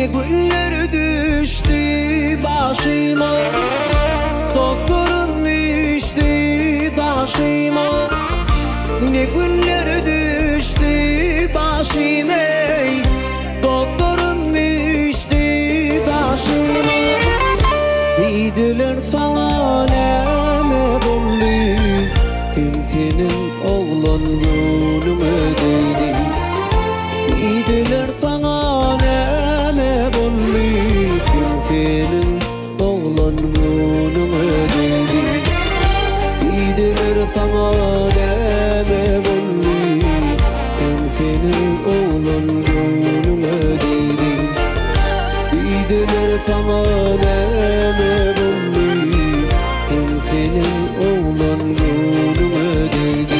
Ne güller düştü başıma, doktorum düştü başıma. Ne güller düştü başıma, doktorum düştü başıma. Dediler sana neme buldu, kimsenin oğlan gönlüme değdi. Dediler sana neme buldu, kimsenin oğlan gönlüme değdi. Dediler sana neme buldu, kimsenin oğlan gönlüme değdi. Dediler sana neme buldu, kimsenin oğlan gönlüme değdi.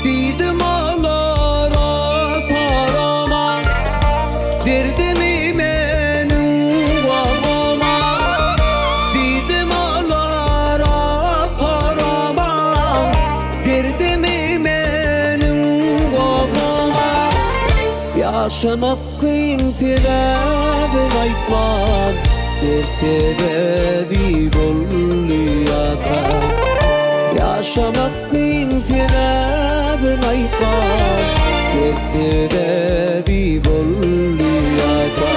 Dedim ağlara sarama, derdimi benim bağlama. Dedim ağlara sarama, derdimi benim bağlama. Yaşamak kıyın sebebini aytman, dert sebebi bolluyata. Yaşamak kıyın sebebini aytman, dert sebebi bolluyata.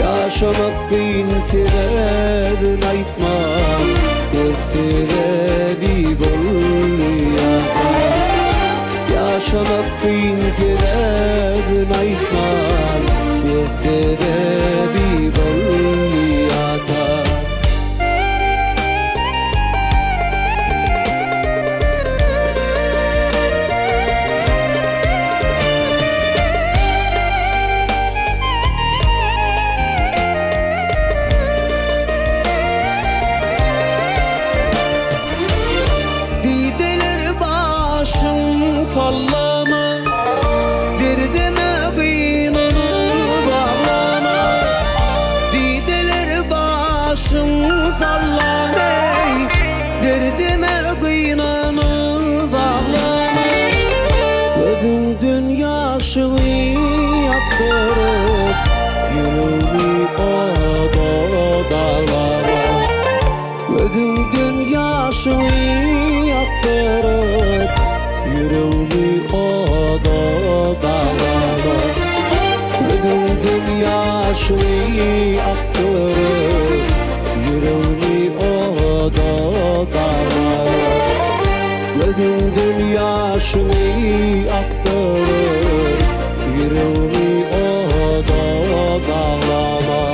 Yaşamak kıyın sebebini aytman, dert sebebi bolluyata. Yaşamak kıyın sebebini aytman, dert sebebi bolluyata. Başım sallama, derdime kıynını bağlama. Dediler başım sallama, derdime kıynını bağlama. Ödüldün yaşını yaptırıp, yüreğimi oda dağlara. Ödüldün yaşını yaptırıp, yüreğimi oda dağlara. Ödüldün yaşını aktırıp, yüreğimi oda dağlara. Ödüldün yaşını aktırıp, yüreğimi oda dağlara.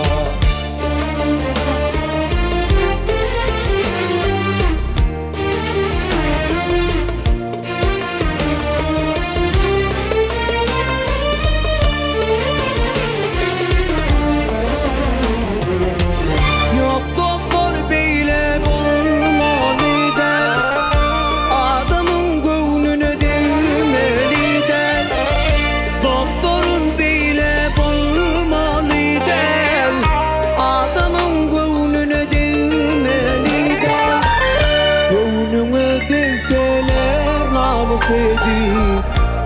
Sedi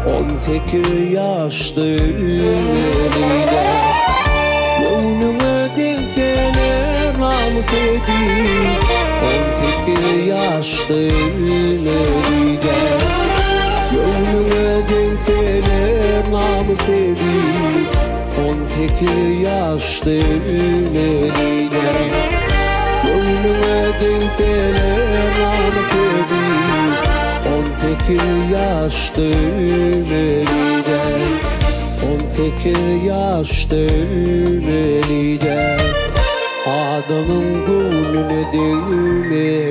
18 yaşta ölmeliyle. Gönlüme denseler namus edip 18 yaşta ölmeliyle. Gönlüme denseler namus edip 18 yaşta ölmeliyle. Gönlüme denseler namus edip 18 yaşta ölmeliyle. 18 yaşta ölmeliyle. Adamın gönlüne değmeliyle.